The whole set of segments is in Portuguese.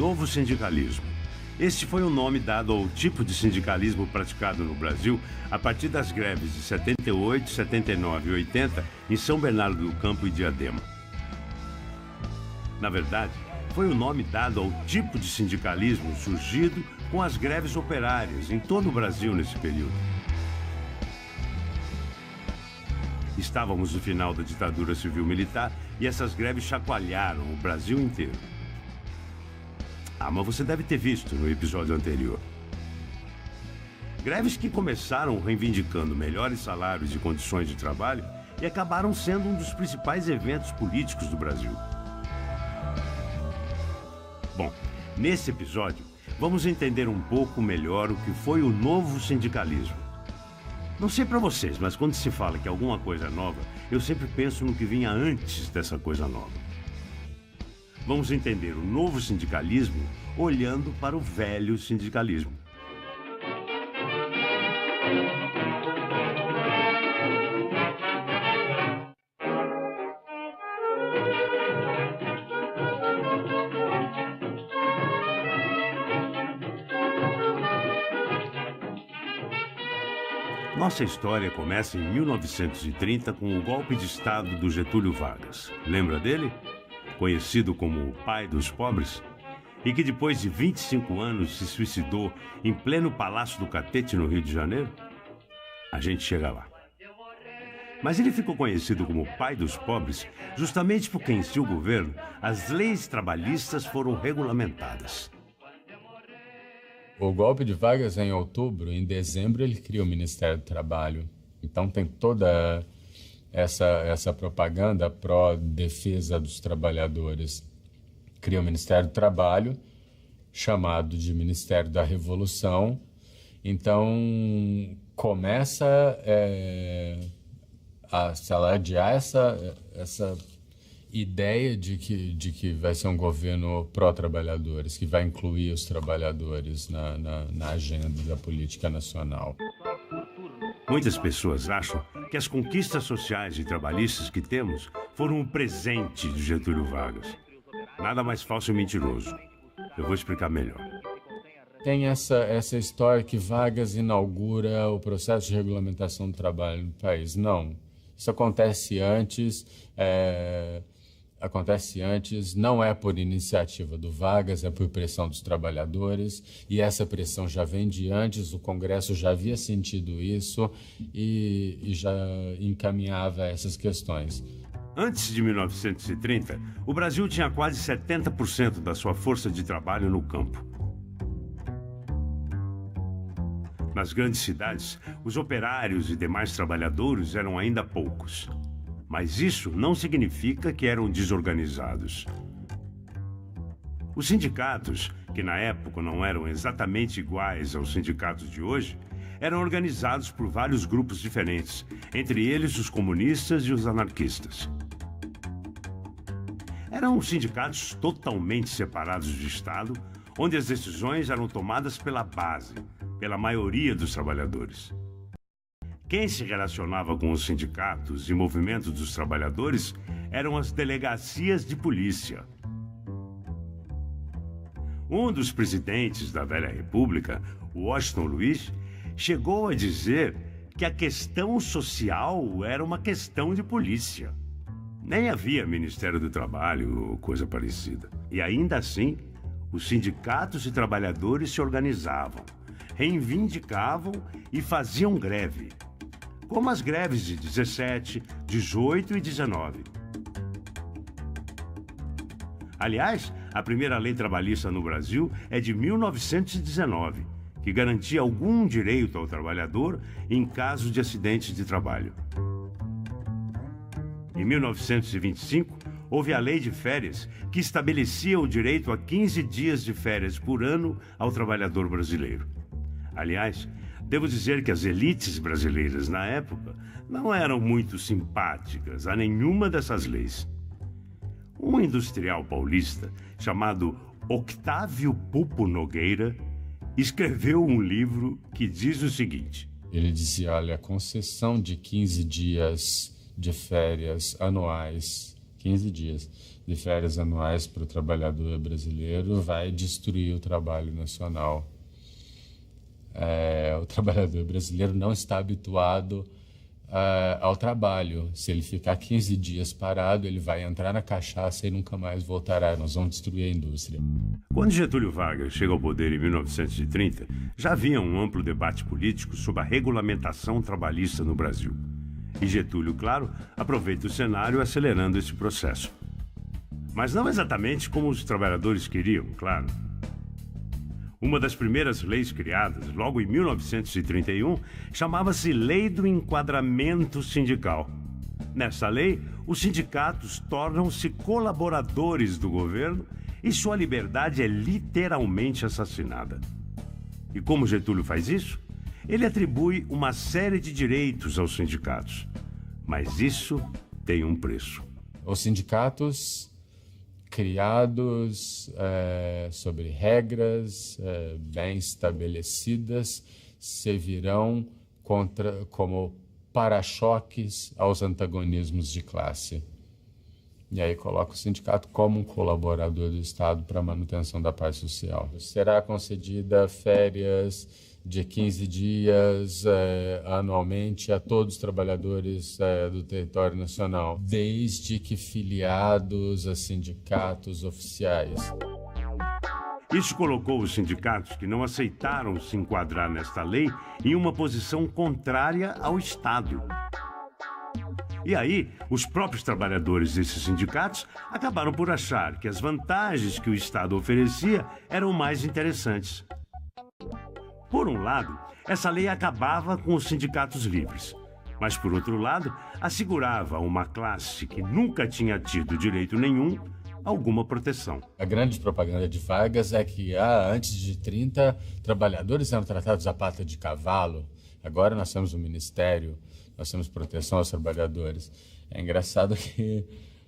novo sindicalismo. Este foi o nome dado ao tipo de sindicalismo praticado no Brasil a partir das greves de 78, 79 e 80 em São Bernardo do Campo e Diadema. Na verdade, foi o nome dado ao tipo de sindicalismo surgido com as greves operárias em todo o Brasil nesse período. Estávamos no final da ditadura civil-militar e essas greves chacoalharam o Brasil inteiro. Mas você deve ter visto no episódio anterior. Greves que começaram reivindicando melhores salários e condições de trabalho e acabaram sendo um dos principais eventos políticos do Brasil. Bom, nesse episódio, vamos entender um pouco melhor o que foi o novo sindicalismo. Não sei para vocês, mas quando se fala que alguma coisa é nova, eu sempre penso no que vinha antes dessa coisa nova. Vamos entender o novo sindicalismo olhando para o velho sindicalismo. Nossa história começa em 1930 com o golpe de Estado do Getúlio Vargas. Lembra dele? Conhecido como o pai dos pobres, e que depois de 25 anos se suicidou em pleno Palácio do Catete, no Rio de Janeiro? A gente chega lá. Mas ele ficou conhecido como o pai dos pobres justamente porque em seu governo as leis trabalhistas foram regulamentadas. O golpe de Vargas é em outubro. Em dezembro ele cria o Ministério do Trabalho. Então tem toda essa propaganda pró-defesa dos trabalhadores. Cria o Ministério do Trabalho, chamado de Ministério da Revolução. Então, começa a se alardear essa ideia de que vai ser um governo pró-trabalhadores, que vai incluir os trabalhadores na agenda da política nacional. Muitas pessoas acham que as conquistas sociais e trabalhistas que temos foram um presente de Getúlio Vargas. Nada mais falso e mentiroso. Eu vou explicar melhor. Tem essa história que Vargas inaugura o processo de regulamentação do trabalho no país. Não. Isso acontece antes, não é por iniciativa do Vargas, é por pressão dos trabalhadores, e essa pressão já vem de antes, o Congresso já havia sentido isso e já encaminhava essas questões. Antes de 1930, o Brasil tinha quase 70% da sua força de trabalho no campo. Nas grandes cidades, os operários e demais trabalhadores eram ainda poucos. Mas isso não significa que eram desorganizados. Os sindicatos, que na época não eram exatamente iguais aos sindicatos de hoje, eram organizados por vários grupos diferentes, entre eles os comunistas e os anarquistas. Eram sindicatos totalmente separados do Estado, onde as decisões eram tomadas pela base, pela maioria dos trabalhadores. Quem se relacionava com os sindicatos e movimentos dos trabalhadores eram as delegacias de polícia. Um dos presidentes da velha República, Washington Luiz, chegou a dizer que a questão social era uma questão de polícia. Nem havia Ministério do Trabalho ou coisa parecida. E ainda assim, os sindicatos e trabalhadores se organizavam, reivindicavam e faziam greve. Como as greves de 17, 18 e 19. Aliás, a primeira lei trabalhista no Brasil é de 1919, que garantia algum direito ao trabalhador em caso de acidentes de trabalho. Em 1925, houve a Lei de Férias, que estabelecia o direito a 15 dias de férias por ano ao trabalhador brasileiro. Aliás, devo dizer que as elites brasileiras, na época, não eram muito simpáticas a nenhuma dessas leis. Um industrial paulista, chamado Octávio Pupo Nogueira, escreveu um livro que diz o seguinte. Ele dizia, olha, a concessão de 15 dias de férias anuais, 15 dias de férias anuais para o trabalhador brasileiro vai destruir o trabalho nacional. O trabalhador brasileiro não está habituado ao trabalho. Se ele ficar 15 dias parado, ele vai entrar na cachaça e nunca mais voltará. Nós vamos destruir a indústria. Quando Getúlio Vargas chega ao poder em 1930, já havia um amplo debate político sobre a regulamentação trabalhista no Brasil. E Getúlio, claro, aproveita o cenário acelerando esse processo. Mas não exatamente como os trabalhadores queriam, claro. Uma das primeiras leis criadas, logo em 1931, chamava-se Lei do Enquadramento Sindical. Nessa lei, os sindicatos tornam-se colaboradores do governo e sua liberdade é literalmente assassinada. E como Getúlio faz isso? Ele atribui uma série de direitos aos sindicatos. Mas isso tem um preço. Os sindicatos criados sobre regras bem estabelecidas servirão como para-choques aos antagonismos de classe. E aí coloca o sindicato como um colaborador do Estado para a manutenção da paz social. Será concedida férias de 15 dias anualmente a todos os trabalhadores do território nacional, desde que filiados a sindicatos oficiais. Isso colocou os sindicatos que não aceitaram se enquadrar nesta lei em uma posição contrária ao Estado. E aí, os próprios trabalhadores desses sindicatos acabaram por achar que as vantagens que o Estado oferecia eram mais interessantes. Por um lado, essa lei acabava com os sindicatos livres, mas por outro lado, assegurava a uma classe que nunca tinha tido direito nenhum alguma proteção. A grande propaganda de Vargas é que antes de 30, trabalhadores eram tratados a pata de cavalo. Agora nós temos um ministério, nós temos proteção aos trabalhadores. É engraçado que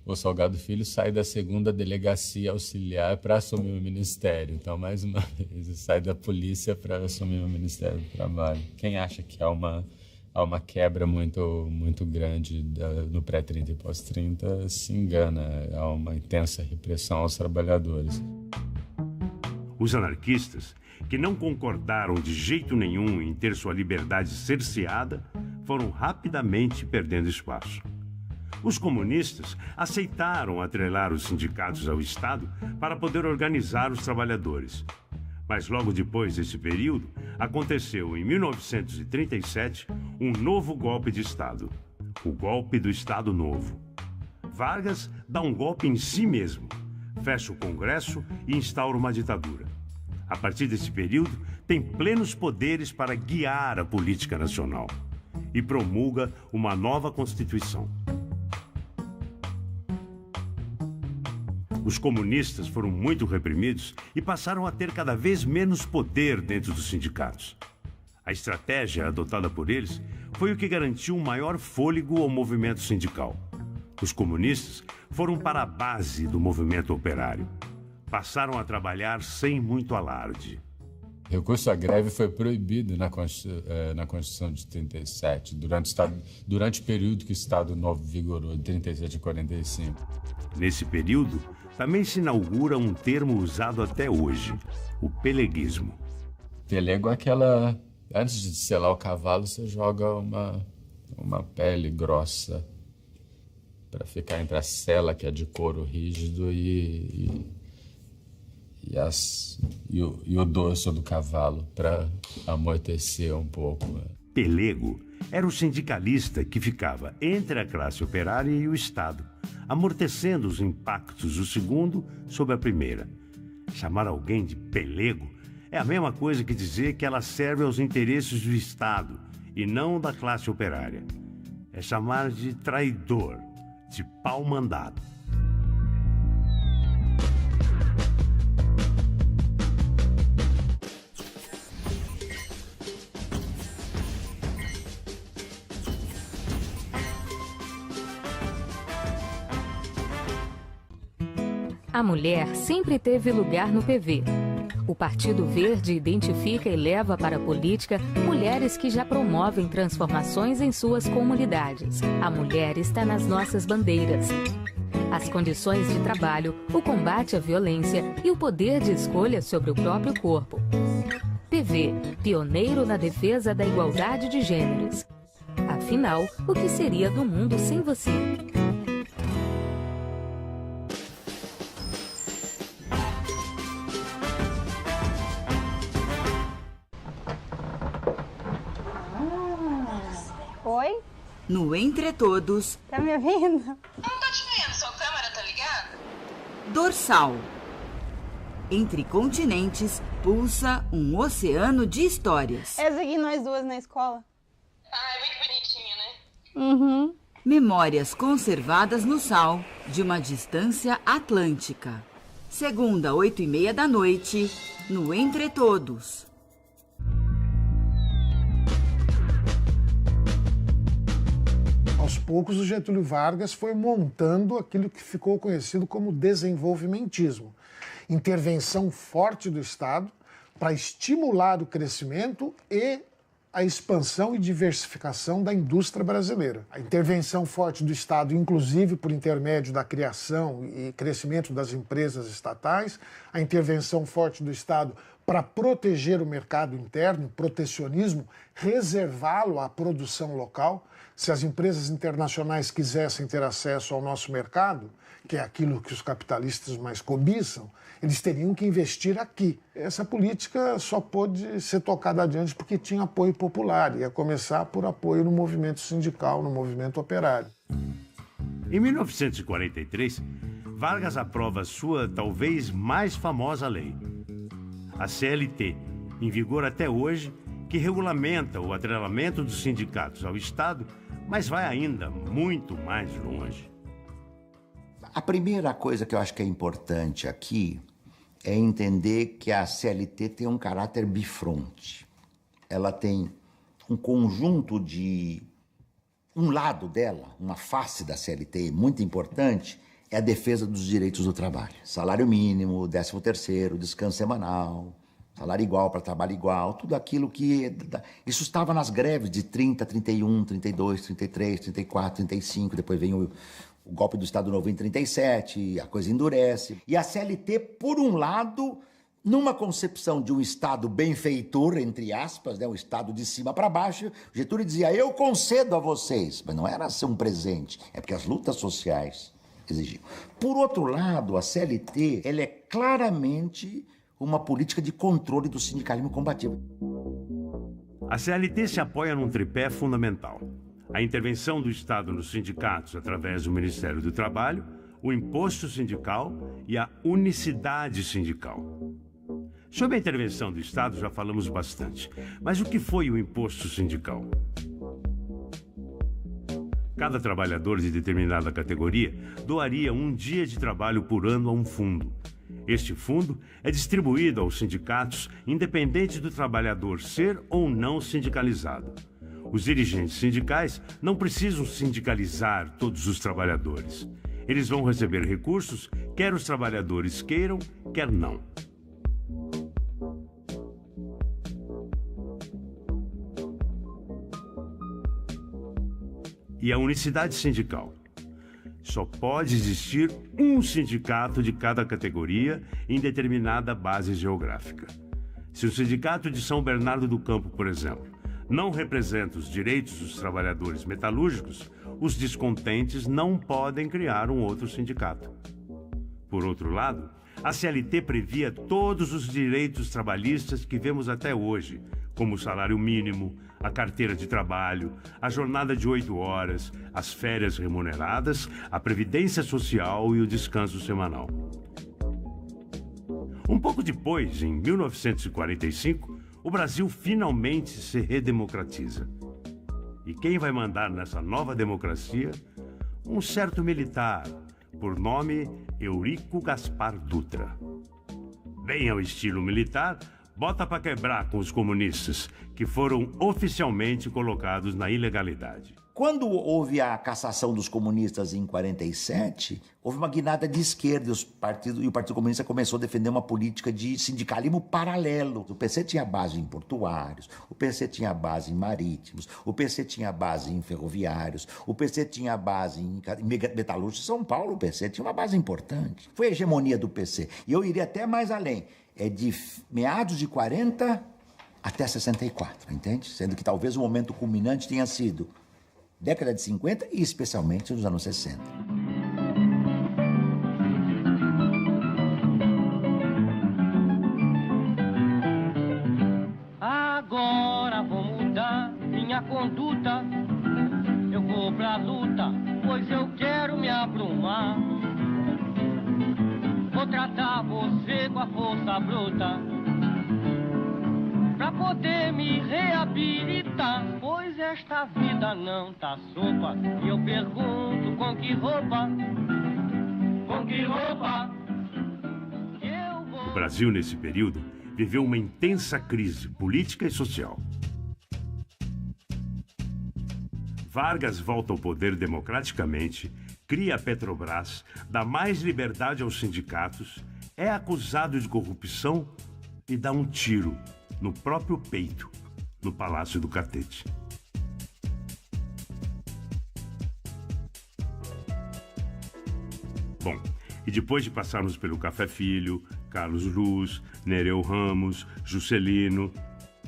o Salgado Filho sai da 2ª delegacia auxiliar para assumir o ministério. Então, mais uma vez, ele sai da polícia para assumir o Ministério do Trabalho. Quem acha que há uma quebra muito grande no pré-30 e pós-30 se engana. Há uma intensa repressão aos trabalhadores. Os anarquistas, que não concordaram de jeito nenhum em ter sua liberdade cerceada, foram rapidamente perdendo espaço. Os comunistas aceitaram atrelar os sindicatos ao Estado para poder organizar os trabalhadores. Mas logo depois desse período, aconteceu em 1937 um novo golpe de Estado, o golpe do Estado Novo. Vargas dá um golpe em si mesmo, fecha o Congresso e instaura uma ditadura. A partir desse período, tem plenos poderes para guiar a política nacional e promulga uma nova Constituição. Os comunistas foram muito reprimidos e passaram a ter cada vez menos poder dentro dos sindicatos. A estratégia adotada por eles foi o que garantiu um maior fôlego ao movimento sindical. Os comunistas foram para a base do movimento operário. Passaram a trabalhar sem muito alarde. O recurso à greve foi proibido na Constituição de 37, durante o período que o Estado Novo vigorou, de 37 a 45. Nesse período, também se inaugura um termo usado até hoje, o peleguismo. Pelego é aquela... Antes de selar o cavalo, você joga uma pele grossa para ficar entre a sela, que é de couro rígido, e o dorso do cavalo, para amortecer um pouco. Pelego era o sindicalista que ficava entre a classe operária e o Estado, amortecendo os impactos do segundo sobre a primeira. Chamar alguém de pelego é a mesma coisa que dizer que ela serve aos interesses do Estado e não da classe operária. É chamar de traidor, de pau-mandado. A mulher sempre teve lugar no PV. O Partido Verde identifica e leva para a política mulheres que já promovem transformações em suas comunidades. A mulher está nas nossas bandeiras. as condições de trabalho, o combate à violência e o poder de escolha sobre o próprio corpo. PV, pioneiro na defesa da igualdade de gêneros. Afinal, o que seria do mundo sem você? Oi? No Entre Todos. Tá me ouvindo? Não tô te vendo, sua câmera tá ligada? Dorsal. Entre continentes, pulsa um oceano de histórias. Eu segui nós duas na escola. Ah, é muito bonitinho, né? Uhum. Memórias conservadas no sal de uma distância atlântica. Segunda, 8h30 da noite, no Entre Todos. Aos poucos, o Getúlio Vargas foi montando aquilo que ficou conhecido como desenvolvimentismo. Intervenção forte do Estado para estimular o crescimento e a expansão e diversificação da indústria brasileira. A intervenção forte do Estado, inclusive por intermédio da criação e crescimento das empresas estatais, a intervenção forte do Estado para proteger o mercado interno, protecionismo, reservá-lo à produção local. Se as empresas internacionais quisessem ter acesso ao nosso mercado, que é aquilo que os capitalistas mais cobiçam, eles teriam que investir aqui. Essa política só pôde ser tocada adiante porque tinha apoio popular, ia começar por apoio no movimento sindical, no movimento operário. Em 1943, Vargas aprova sua talvez mais famosa lei, a CLT, em vigor até hoje, que regulamenta o atrelamento dos sindicatos ao Estado, mas vai ainda muito mais longe. A primeira coisa que eu acho que é importante aqui é entender que a CLT tem um caráter bifronte. Ela tem um conjunto de... Um lado dela, uma face da CLT muito importante, é a defesa dos direitos do trabalho. Salário mínimo, 13º, descanso semanal, salário igual para trabalho igual, tudo aquilo que... Isso estava nas greves de 30, 31, 32, 33, 34, 35, depois vem o golpe do Estado Novo em 37, a coisa endurece. E a CLT, por um lado, numa concepção de um Estado benfeitor, entre aspas, né, um Estado de cima para baixo, Getúlio dizia, eu concedo a vocês. Mas não era ser um presente, é porque as lutas sociais exigiam. Por outro lado, a CLT, ela é claramente uma política de controle do sindicalismo combativo. A CLT se apoia num tripé fundamental: a intervenção do Estado nos sindicatos através do Ministério do Trabalho, o imposto sindical e a unicidade sindical. Sobre a intervenção do Estado já falamos bastante, mas o que foi o imposto sindical? Cada trabalhador de determinada categoria doaria um dia de trabalho por ano a um fundo. Este fundo é distribuído aos sindicatos, independente do trabalhador ser ou não sindicalizado. Os dirigentes sindicais não precisam sindicalizar todos os trabalhadores. Eles vão receber recursos, quer os trabalhadores queiram, quer não. E a unicidade sindical? Só pode existir um sindicato de cada categoria em determinada base geográfica. Se o sindicato de São Bernardo do Campo, por exemplo, não representa os direitos dos trabalhadores metalúrgicos, os descontentes não podem criar um outro sindicato. Por outro lado, a CLT previa todos os direitos trabalhistas que vemos até hoje, como o salário mínimo, a carteira de trabalho, a jornada de 8 horas, as férias remuneradas, a previdência social e o descanso semanal. Um pouco depois, em 1945, o Brasil finalmente se redemocratiza. E quem vai mandar nessa nova democracia? Um certo militar, por nome Eurico Gaspar Dutra. Bem ao estilo militar, bota para quebrar com os comunistas, que foram oficialmente colocados na ilegalidade. Quando houve a cassação dos comunistas em 47, houve uma guinada de esquerda e o Partido Comunista começou a defender uma política de sindicalismo paralelo. O PC tinha base em portuários, o PC tinha base em marítimos, o PC tinha base em ferroviários, o PC tinha base em metalúrgicos. São Paulo, o PC tinha uma base importante. Foi a hegemonia do PC. E eu iria até mais além. É de meados de 40 até 64, entende? Sendo que talvez o momento culminante tenha sido década de 50 e especialmente nos anos 60. Agora vou mudar minha conduta. Eu vou pra luta, pois eu quero me abrumar. Vou tratar você com a força bruta, pra poder me reabilitar. Pois esta vida não tá sopa. E eu pergunto, com que roupa? Com que roupa? Eu vou... O Brasil, nesse período, viveu uma intensa crise política e social. Vargas volta ao poder democraticamente, cria a Petrobras, dá mais liberdade aos sindicatos, é acusado de corrupção e dá um tiro no próprio peito, no Palácio do Catete. Bom, e depois de passarmos pelo Café Filho, Carlos Luz, Nereu Ramos, Juscelino,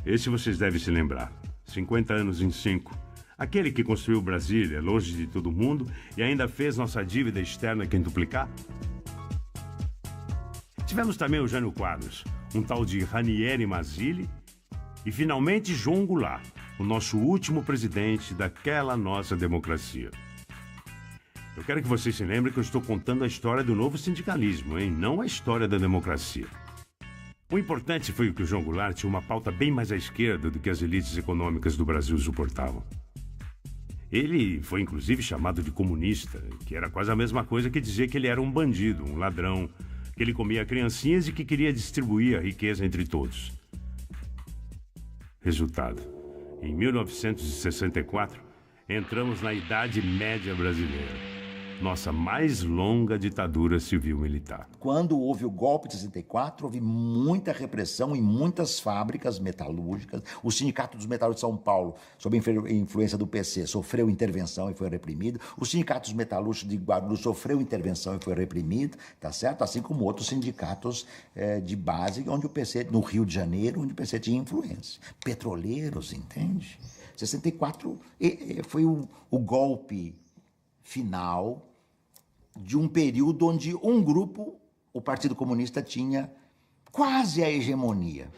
esse vocês devem se lembrar, 50 anos em 5, aquele que construiu Brasília, longe de todo mundo, e ainda fez nossa dívida externa quintuplicar. Tivemos também o Jânio Quadros, um tal de Ranieri Mazzilli, e finalmente João Goulart, o nosso último presidente daquela nossa democracia. Eu quero que vocês se lembrem que eu estou contando a história do novo sindicalismo, hein? Não a história da democracia. O importante foi que o João Goulart tinha uma pauta bem mais à esquerda do que as elites econômicas do Brasil suportavam. Ele foi inclusive chamado de comunista, que era quase a mesma coisa que dizer que ele era um bandido, um ladrão, que ele comia criancinhas e que queria distribuir a riqueza entre todos. Resultado: em 1964, entramos na Idade Média brasileira, nossa mais longa ditadura civil-militar. Quando houve o golpe de 64, houve muita repressão em muitas fábricas metalúrgicas. O Sindicato dos Metalúrgicos de São Paulo, sob a influência do PC, sofreu intervenção e foi reprimido. O Sindicato dos Metalúrgicos de Guarulhos sofreu intervenção e foi reprimido, tá certo? Assim como outros sindicatos de base, onde o PC, no Rio de Janeiro, onde o PC tinha influência. Petroleiros, entende? 64 foi o golpe final de um período onde um grupo, o Partido Comunista, tinha quase a hegemonia.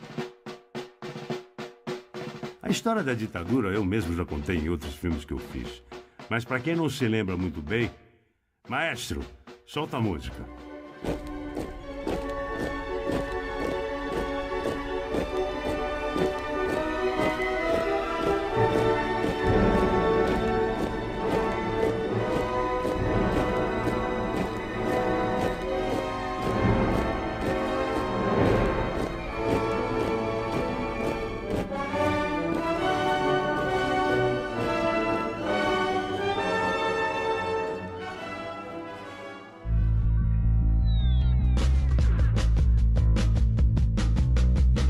A história da ditadura eu mesmo já contei em outros filmes que eu fiz. Mas para quem não se lembra muito bem, maestro, solta a música.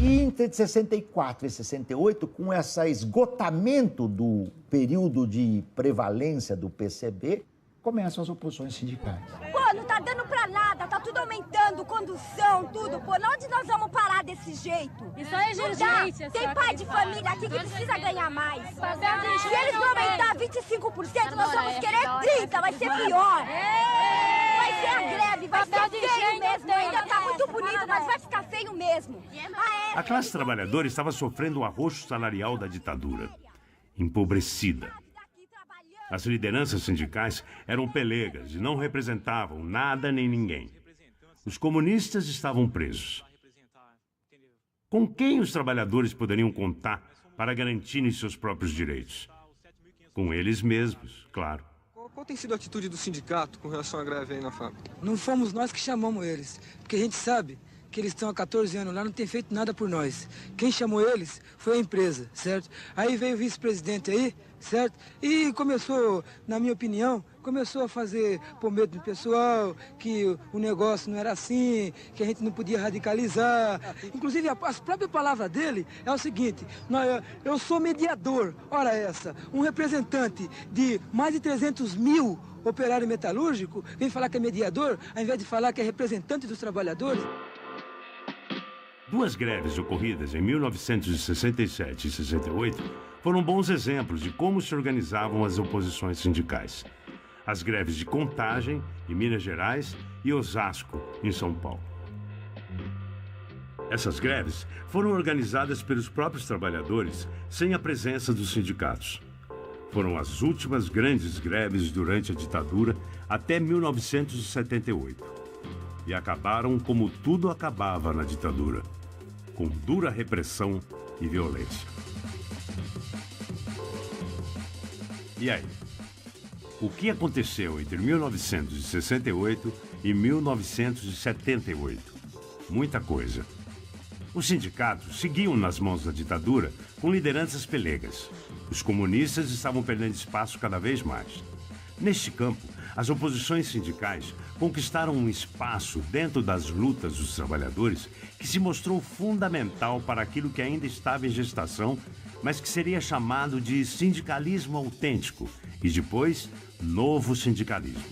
Entre 64 e 68, com esse esgotamento do período de prevalência do PCB, começam as oposições sindicais. Pô, não tá dando pra nada, tá tudo aumentando, condução, tudo. Pô, onde nós vamos parar desse jeito? Isso é emergência. Tem pai de família aqui que precisa ganhar mais. Se eles vão aumentar 25%, nós vamos querer 30%, vai ser pior. Vai ser a greve, vai ser feio mesmo. Ainda tá muito bonito, mas vai ficar feio mesmo. A classe trabalhadora estava sofrendo o arroxo salarial da ditadura, empobrecida. As lideranças sindicais eram pelegas e não representavam nada nem ninguém. Os comunistas estavam presos. Com quem os trabalhadores poderiam contar para garantirem seus próprios direitos? Com eles mesmos, claro. Qual tem sido a atitude do sindicato com relação à greve aí na fábrica? Não fomos nós que chamamos eles, porque a gente sabe que eles estão há 14 anos lá, não tem feito nada por nós. Quem chamou eles foi a empresa, certo? Aí veio o vice-presidente aí, certo? E começou, na minha opinião, começou a fazer por medo do pessoal, que o negócio não era assim, que a gente não podia radicalizar. Inclusive, as próprias palavras dele é o seguinte: eu sou mediador, ora essa, um representante de mais de 300 mil operário metalúrgico, vem falar que é mediador, ao invés de falar que é representante dos trabalhadores. Duas greves ocorridas em 1967 e 68 foram bons exemplos de como se organizavam as oposições sindicais. As greves de Contagem, em Minas Gerais, e Osasco, em São Paulo. Essas greves foram organizadas pelos próprios trabalhadores, sem a presença dos sindicatos. Foram as últimas grandes greves durante a ditadura até 1978. E acabaram como tudo acabava na ditadura, com dura repressão e violência. E aí? O que aconteceu entre 1968 e 1978? Muita coisa. Os sindicatos seguiam nas mãos da ditadura com lideranças pelegas. Os comunistas estavam perdendo espaço cada vez mais. Neste campo, as oposições sindicais conquistaram um espaço dentro das lutas dos trabalhadores que se mostrou fundamental para aquilo que ainda estava em gestação, mas que seria chamado de sindicalismo autêntico e depois novo sindicalismo.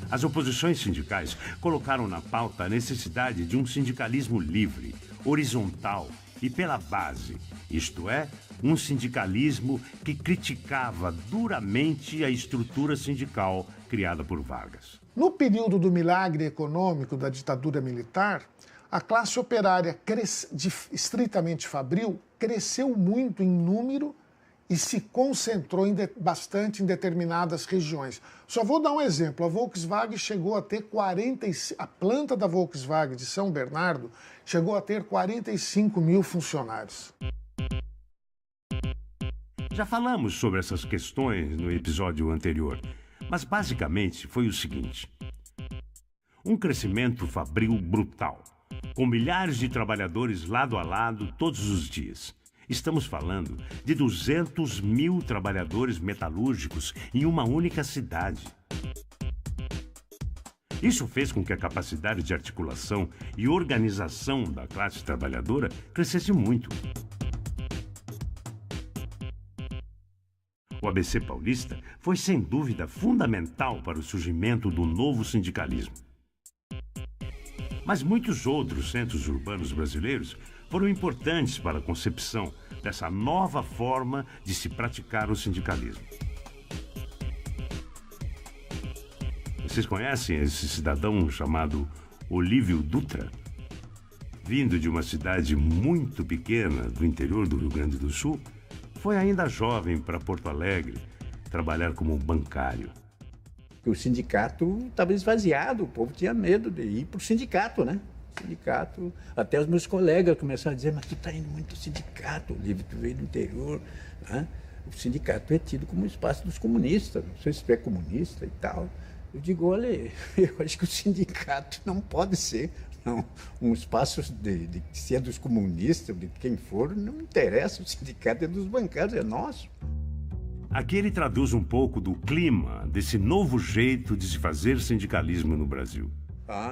As oposições sindicais colocaram na pauta a necessidade de um sindicalismo livre, horizontal e pela base, isto é, um sindicalismo que criticava duramente a estrutura sindical criada por Vargas. No período do milagre econômico da ditadura militar, a classe operária estritamente fabril cresceu muito em número e se concentrou bastante em determinadas regiões. Só vou dar um exemplo. A Volkswagen chegou a ter a planta da Volkswagen de São Bernardo chegou a ter 45 mil funcionários. Já falamos sobre essas questões no episódio anterior, mas basicamente foi o seguinte: um crescimento fabril brutal, com milhares de trabalhadores lado a lado todos os dias. Estamos falando de 200 mil trabalhadores metalúrgicos em uma única cidade. Isso fez com que a capacidade de articulação e organização da classe trabalhadora crescesse muito. O ABC Paulista foi, sem dúvida, fundamental para o surgimento do novo sindicalismo. Mas muitos outros centros urbanos brasileiros foram importantes para a concepção dessa nova forma de se praticar o sindicalismo. Vocês conhecem esse cidadão chamado Olívio Dutra? Vindo de uma cidade muito pequena do interior do Rio Grande do Sul, foi ainda jovem para Porto Alegre trabalhar como bancário. O sindicato estava esvaziado, o povo tinha medo de ir para o sindicato, né? Sindicato, até os meus colegas começaram a dizer: mas tu está indo muito ao sindicato, o livro tu veio do interior, né? O sindicato é tido como espaço dos comunistas, não sei se tu é comunista e tal. Eu digo: olha, eu acho que o sindicato não pode ser um espaço se é dos comunistas, de quem for, não interessa, o sindicato é dos bancários, é nosso. Aqui ele traduz um pouco do clima desse novo jeito de se fazer sindicalismo no Brasil.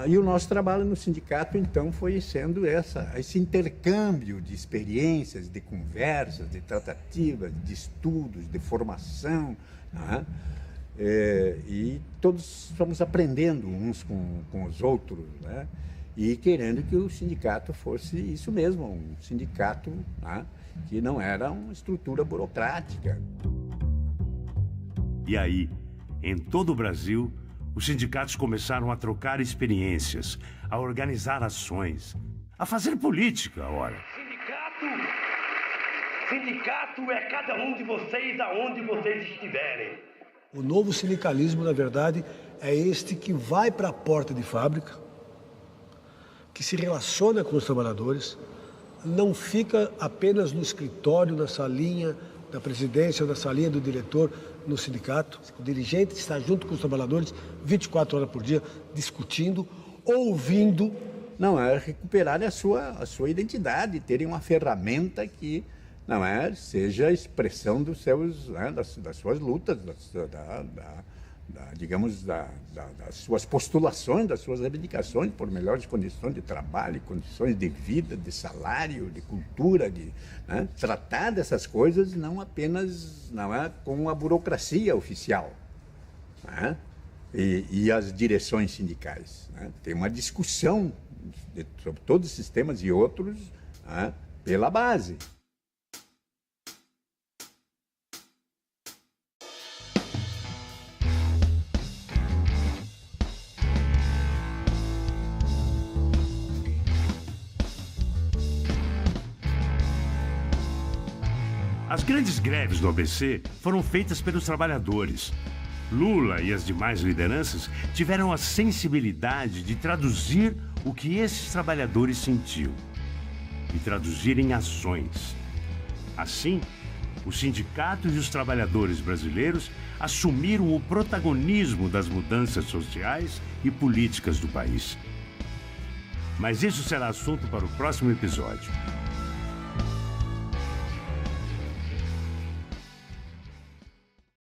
E o nosso trabalho no sindicato, então, foi sendo esse intercâmbio de experiências, de conversas, de tratativas, de estudos, de formação, né? E todos fomos aprendendo uns com os outros, né? E querendo que o sindicato fosse isso mesmo, um sindicato, né? Que não era uma estrutura burocrática. E aí, em todo o Brasil, os sindicatos começaram a trocar experiências, a organizar ações, a fazer política, ora. Sindicato é cada um de vocês aonde vocês estiverem. O novo sindicalismo, na verdade, é este que vai para a porta de fábrica, que se relaciona com os trabalhadores, não fica apenas no escritório, na salinha da presidência ou na salinha do diretor no sindicato. O dirigente está junto com os trabalhadores 24 horas por dia, discutindo, ouvindo recuperarem a sua identidade, terem uma ferramenta que seja a expressão dos seus, das suas lutas, das suas postulações, das suas reivindicações por melhores condições de trabalho, condições de vida, de salário, de cultura, tratar dessas coisas não apenas com a burocracia oficial e as direções sindicais. Tem uma discussão sobre todos esses temas e outros pela base. As grandes greves do ABC foram feitas pelos trabalhadores. Lula e as demais lideranças tiveram a sensibilidade de traduzir o que esses trabalhadores sentiam e traduzir em ações. Assim, o sindicato e os trabalhadores brasileiros assumiram o protagonismo das mudanças sociais e políticas do país. Mas isso será assunto para o próximo episódio.